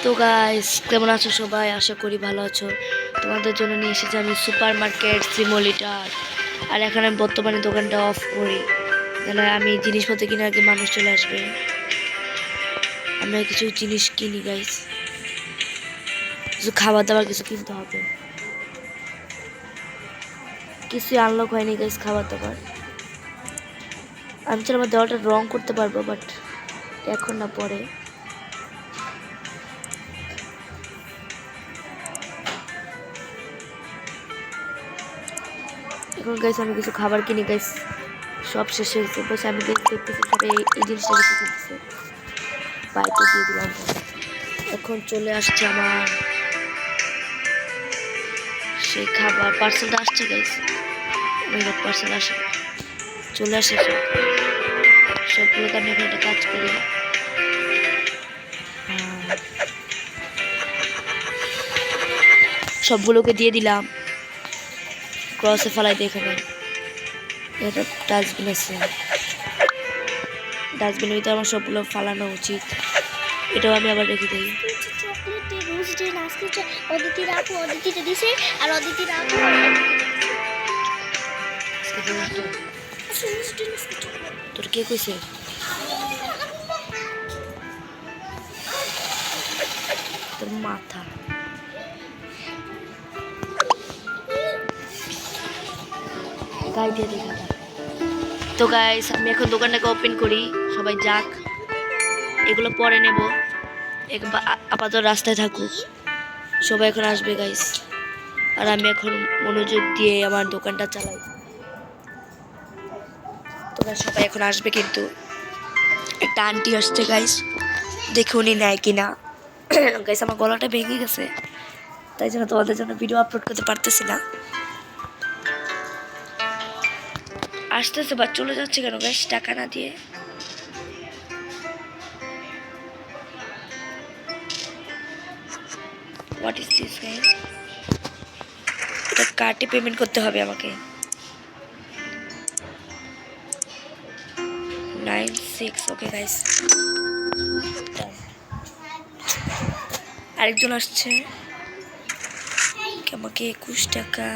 তো গাইস কেমন আছো সবাই? আশা করি ভালো আছো। তোমাদের জন্য নিয়ে এসেছি আমি সুপার মার্কেট সিমোলিটার। আর এখন আমি বর্তমানে দোকানটা অফ করি, তাহলে আমি জিনিসপত্র কিনে আগে মানুষ চলে আসবে। আমরা কিছু জিনিস কিনি গাইস, কিছু খাবার দাবার কিছু কিনতে হবে। কিছু আনলক হয়নি গাইস খাবার দাবার। আমি চাই আমার দেওয়ালটা রং করতে পারবো, বাট এখন না, পরে। এখন গাইস আমি কিছু খাবার কিনি গাইস, সব শেষ হয়ে গেছে। বসে আমি দেখতেছি সবাই এই জিনিসটা বেশি কিনতেছে, বাইরে দিয়ে দিলাম। এখন চলে আসছে আমার সেই খাবার পার্সেলটা আসছে গাইস। পার্সেল আসে, চলে আসে সবগুলোকে আমি এখন একটা কাজ করি। সবগুলোকে দিয়ে দিলাম, ক্রসে ফেলাই দিয়ে। এখানে একটা ডাস্টবিন আছে, ডাস্টবিনের ভিতরে আমার সবগুলো ফালানো উচিত। এটাও আমি আবার রেখে দিই। তোর কে কইছে? তোর মাথা। গায়ে দিয়ে দেখা। তো গাইস আমি এখন দোকানটাকে ওপেন করি, সবাই যাক, এগুলো পরে নেব। আপাতত রাস্তায় থাকুক, সবাই এখন আসবে গাইস। আর আমি এখন মনোযোগ দিয়ে আমার দোকানটা চালাই। তো গাইস সবাই এখন আসবে, কিন্তু একটা আন্টি আসছে গাইস, দেখে উনি নেয় কিনা। গাইস আমার গলাটা ভেঙে গেছে, তাই জন্য তোমাদের জন্য ভিডিও আপলোড করতে পারতেছি না। আসতেছে বা চলে যাচ্ছে কেন গাইস টাকা না দিয়ে? What is this guys? এটা কার্ডে পেমেন্ট করতে হবে আমাকে। 96 ওকে গাইস। আরেকজন আসছে, আমাকে 21 টাকা।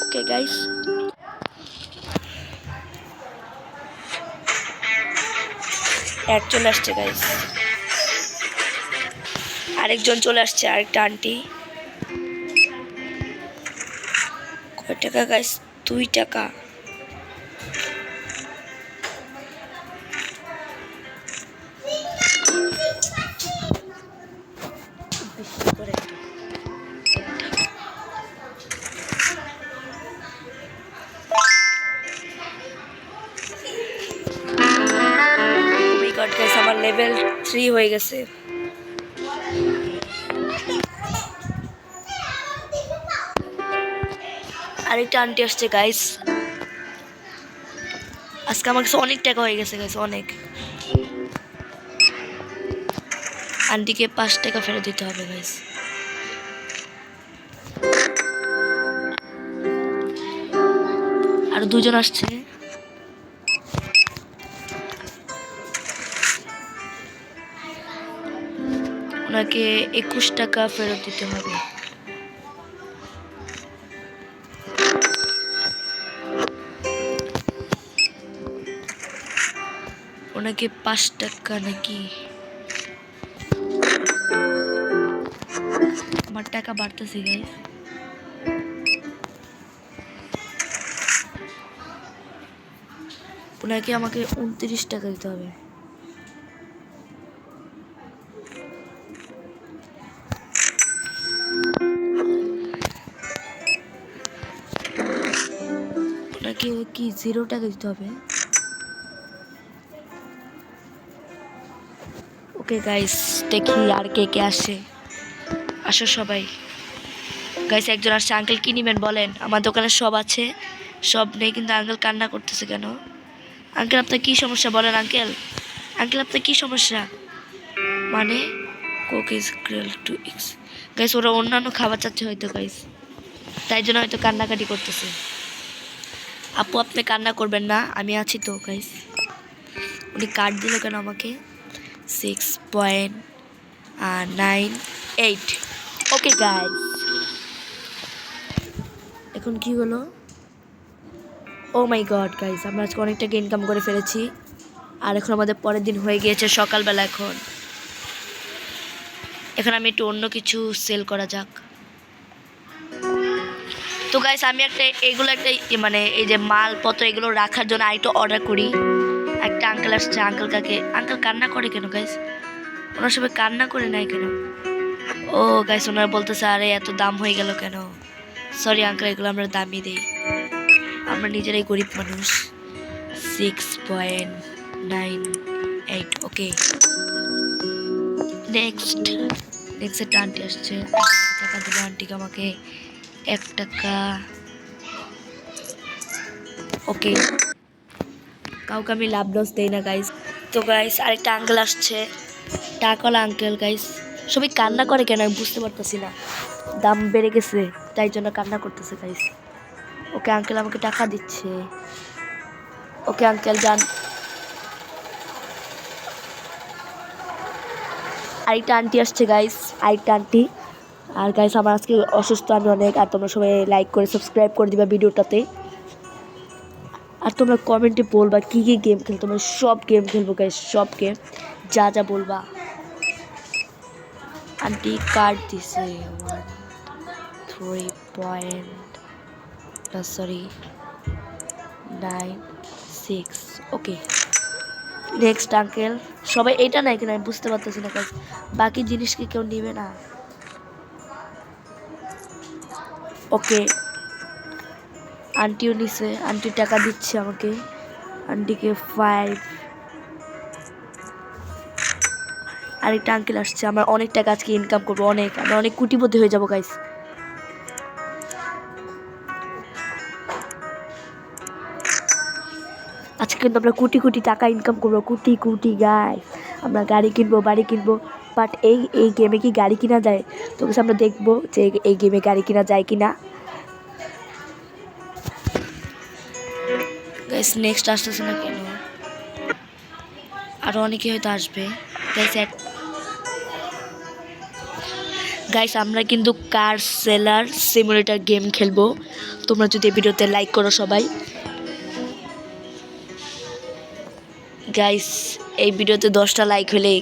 ওকে গাইস, অ্যাড চলে আসছে গাইস। আরেকজন চলে আসছে, আরেকটা আন্টি। কয় টাকা গাইস? 2 টাকা। আমার লেভেল 3 হয়ে গেছে। আরেকটা আন্টি আসছে গাইস। আজকে আমার কাছে অনেক টাকা হয়ে গেছে গাইস, অনেক। আন্টিকে 5 টাকা ফেরত দিতে হবে গাইস। আর দুজন আসছে, ওনাকে 21 টাকা ফেরত দিতে হবে। ওনাকে 5 টাকা নাকি? আমার টাকা বাড়তেছে গাইস। ওনাকে আমাকে 29 টাকা দিতে হবে। ওনাকে কি 0 টাকা দিতে হবে? ওকে গাইস, দেখি আর কে কে আসে। আসো সবাই গাইস। একজন আসছে, আঙ্কেল কি নিবেন বলেন? আমার দোকানে সব আছে, সব নেই, কিন্তু আঙ্কেল কান্না করতেছে কেন? আঙ্কেল আপনার কি সমস্যা বলেন? আঙ্কেল আঙ্কেল আপনার কি সমস্যা? মানে কুকিজ গ্রিল 2x গাইস, ওরা অন্যান্য খাবার চাচ্ছে হয়তো গাইস। তাই জন্য হয়তো কান্নাকাটি করতেছে। আপু আপনি কান্না করবেন না, আমি আছি তো গাইস। উনি কার্ড দিল কেন আমাকে? 6.98। ওকে গাইস, এখন কি হলো? ও মাই গড গাইস, আমরা আজকে অনেক টাকা ইনকাম করে ফেলেছি। আর এখন আমাদের পরের দিন হয়ে গিয়েছে সকালবেলা। এখন আমি একটু অন্য কিছু সেল করা যাক। তো গাইস আমি এগুলো একটা মানে এই যে মালপত্র এগুলো রাখার জন্য আরেকটু অর্ডার করি। একটা আঙ্কেল আসছে, আঙ্কেল কান্না করে কেন গাইস? ওনার সবাই কান্না করে নাই কেন? ও গাইস ওনারা বলতেছে আরে এত দাম হয়ে গেল কেন? সরি আঙ্কেল, এগুলো আমরা দামই দিই, আমরা নিজেরাই গরিব মানুষ। 6.98। ওকে নেক্সট একটা আন্টি আসছে, টাকা দেবো আন্টিকে আমাকে 1 টাকা। ওকে, কাউকে আমি লাভ লস দেই না গাইস। তো গাইস আরেকটা আঙ্কেল আসছে, টাকাওয়ালা আঙ্কেল। গাইস সবাই কান্না করে কেন আমি বুঝতে পারতেছি না। দাম বেড়ে গেছে তাই জন্য কান্না করতেছে গাইস। ওকে আঙ্কেল আমাকে টাকা দিচ্ছে। ওকে আঙ্কেল যান। আরেকটা আন্টি আসছে গাইস, আরেকটা আন্টি। আর গাইস আমার আজকে অসুস্থ আমি অনেক, আর তোমরা সবাই লাইক করে সাবস্ক্রাইব করে দিবা ভিডিওটাতে। আর তোমরা কমেন্টে বলবা কী কী গেম খেলতে, তোমরা সব গেম খেলবো গাইস, সব গেম যা যা বলবা। আন্টি কার্ড দিছে 1.96। Okay next uncle. সবাই এটা নাই কিনা আমি বুঝতে পারতেছি না গাইস, বাকি জিনিস কি কেউ নিবে না? ওকে আন্টিও নিছে, আন্টি টাকা দিচ্ছে আমাকে, আন্টিকে 5। আরেকটা আঙ্কেল আসছে, আমার অনেক টাকা আজকে ইনকাম করবো, আমি অনেক কোটিপতি হয়ে যাবো গাইস। আজকে কিন্তু আমরা কোটি কোটি টাকা ইনকাম করবো, কোটি কোটি গাইস। আমরা গাড়ি কিনবো, বাড়ি কিনবো। বাট এই গেমে কি গাড়ি কিনা যায়? তো আমরা দেখবো যে এই গেমে গাড়ি কিনা যায় কিনা। গাইস নেক্সট আসতেছে না কেন? আরও অনেকে হয়তো আসবে গাইস। আমরা কিন্তু কার সেলার সিমুলেটর গেম খেলবো। তোমরা যদি ভিডিওতে লাইক করো সবাই গাইস, এই ভিডিওতে 10টা লাইক হলে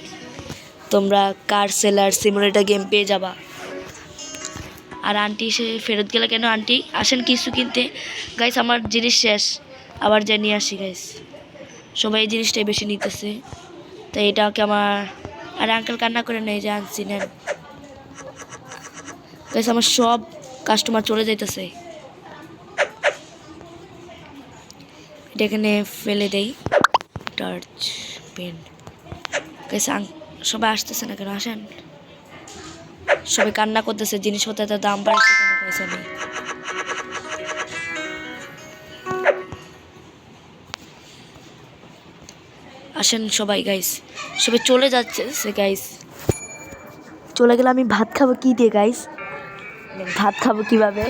তোমরা কার সেলার সিমুলেটর গেম পেয়ে যাবা। আর আন্টি এসে ফেরত গেলে কেন? আন্টি আসেন কিছু কিনতে। গাইস আমার জিনিস শেষ, আবার যা নিয়ে আসি গাইস। সবাই এই জিনিসটাই বেশি নিতেছে, তো এটাকে আমার। আর আঙ্কেল কান্না করে নেই যে আনছি নেন। গাইস আমার সব কাস্টমার চলে যাইতেছে, এটা এখানে ফেলে দেই। টার্চ পেন। গাইস সবাই আসতেছে না কেন? আসেন, সবাই কান্না করতেছে, জিনিসপত্রের দাম বাড়ছে কেন গাইস? আমি আসেন সবাই গাইস, সবাই চলে যাচ্ছে গাইস। চলে গেলে আমি ভাত খাবো কি দিয়ে গাইস? ভাত খাবো কিভাবে?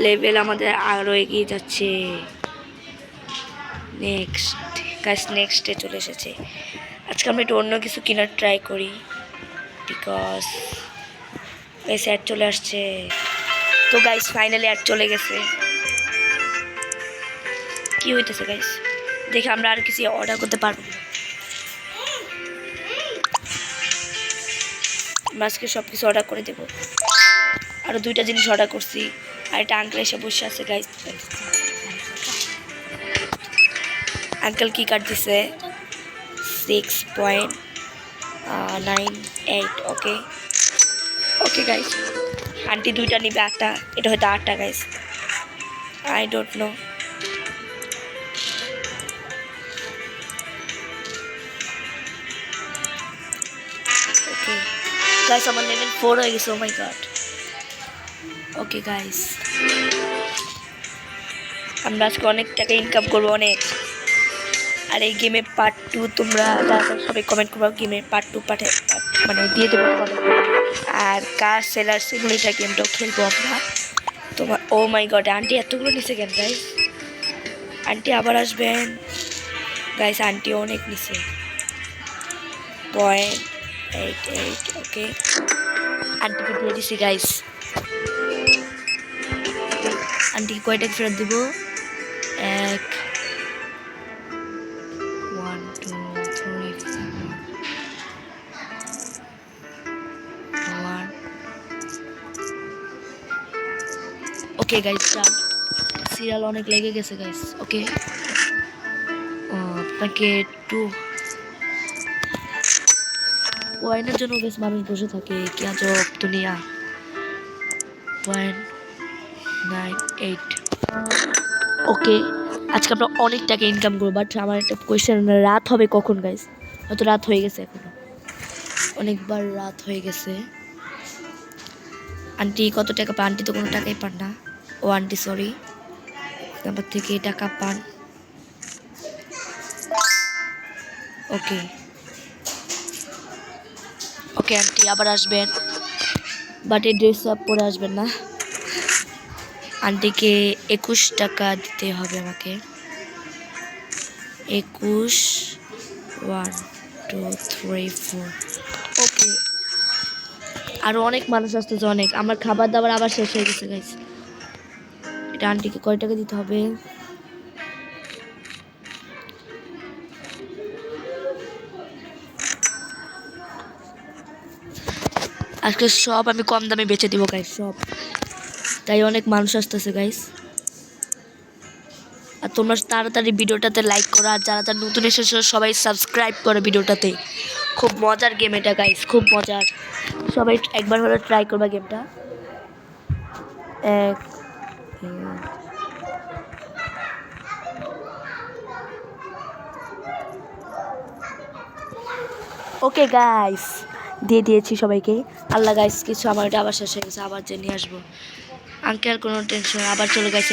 লেভেল আমাদের আরও এগিয়ে যাচ্ছে। নেক্সট গাইস নেক্সটে চলে এসেছে। আজকে আমরা একটু অন্য কিছু কেনার ট্রাই করি, বিকজ গাইস অ্যাড চলে আসছে। তো গাইস ফাইনালি অ্যাড চলে গেছে। কি হইতেছে গাইস? দেখে আমরা আর কিছু অর্ডার করতে পারবো না। আমরা আজকে সব কিছু অর্ডার করে দেবো। আরও 2টা জিনিস অর্ডার করছি, আর একটা আঙ্কেল এসে বসে আছে গাইস। আঙ্কেল কি কার্ড দিছে? 6.98। ওকে ওকে গাইস, আন্টি 2টা নিবে, 8টা, এটা হয়তো 8টা guys, I don't know. Okay guys আমার লেভেল 4 হয়ে গেছে। ও মাই গড। ওকে গাইস আমরা আজকে অনেক টাকা ইনকাম করবো, অনেক। আর এই গেমের পার্ট 2 তোমরা সবাই কমেন্ট করবা, গেমের পার্ট 2 মানে দিয়ে দেবো তোমাদের। আর কার সেলার সিমুলেটার গেমটাও খেলবো আমরা। তোমার ও মাই গড, আন্টি এতগুলো নিচে কেন গাইস? আন্টি আবার আসবেন গাইস, আন্টি অনেক নিচে। 0.88 ওকে, আন্টিকে দিয়ে দিছি গাইস। আন্টিকে কয়টা ফেরত দিব? 1 1 2 3 4 1 ওকে গাইস, ডান। সিরিয়াল অনেক লেগে গেছে গাইস। ওকে, আপনাকে একটু পয়েন্টের জন্য বেশ মানুষ বসে থাকে, কি আজব দুনিয়া। 0.98 ওকে, আজকে আমরা অনেক টাকা ইনকাম করবো। বাট আমার একটা কোয়েশ্চেন, রাত হবে কখন গাইস? হয়তো রাত হয়ে গেছে, এখনো অনেকবার রাত হয়ে গেছে। আন্টি কত টাকা পান? আন্টি তো কোনো টাকাই পান না। ও আন্টি সরি, আমার থেকে টাকা পান। ওকে ওকে আন্টি আবার আসবেন, বাট এই ড্রেস আপ পরে আসবেন না। আন্টিকে 21 টাকা দিতে হবে আমাকে। 21 1 2 3 4 ওকে। আরও অনেক মানুষ আসতেছে, অনেক। আমার খাবার দাবার আবার শেষ হয়ে গেছে গাইস। এটা আন্টিকে কয় টাকা দিতে হবে? আজকে সব আমি কম দামে বেচে দিব গাইস, সব। তাই অনেক মানুষ আসতেছে গাইস। আর তোমরা তাড়াতাড়ি ভিডিওটাতে লাইক করো, আর যারা যারা নতুন এসেছো সবাই সাবস্ক্রাইব করো ভিডিওটাতে। খুব মজার গেম এটা গাইস, খুব মজার। সবাই একবার হলে ট্রাই করবা গেমটা। ওকে গাইস, দিয়ে দিয়েছি সবাইকে। আল্লাহ গাইস, কিছু আমার এটা আবার শেষ হয়ে গেছে, আবার যে নিয়ে আসবো। আঙ্কেল কোনো টেনশন, আবার চলে গেছে।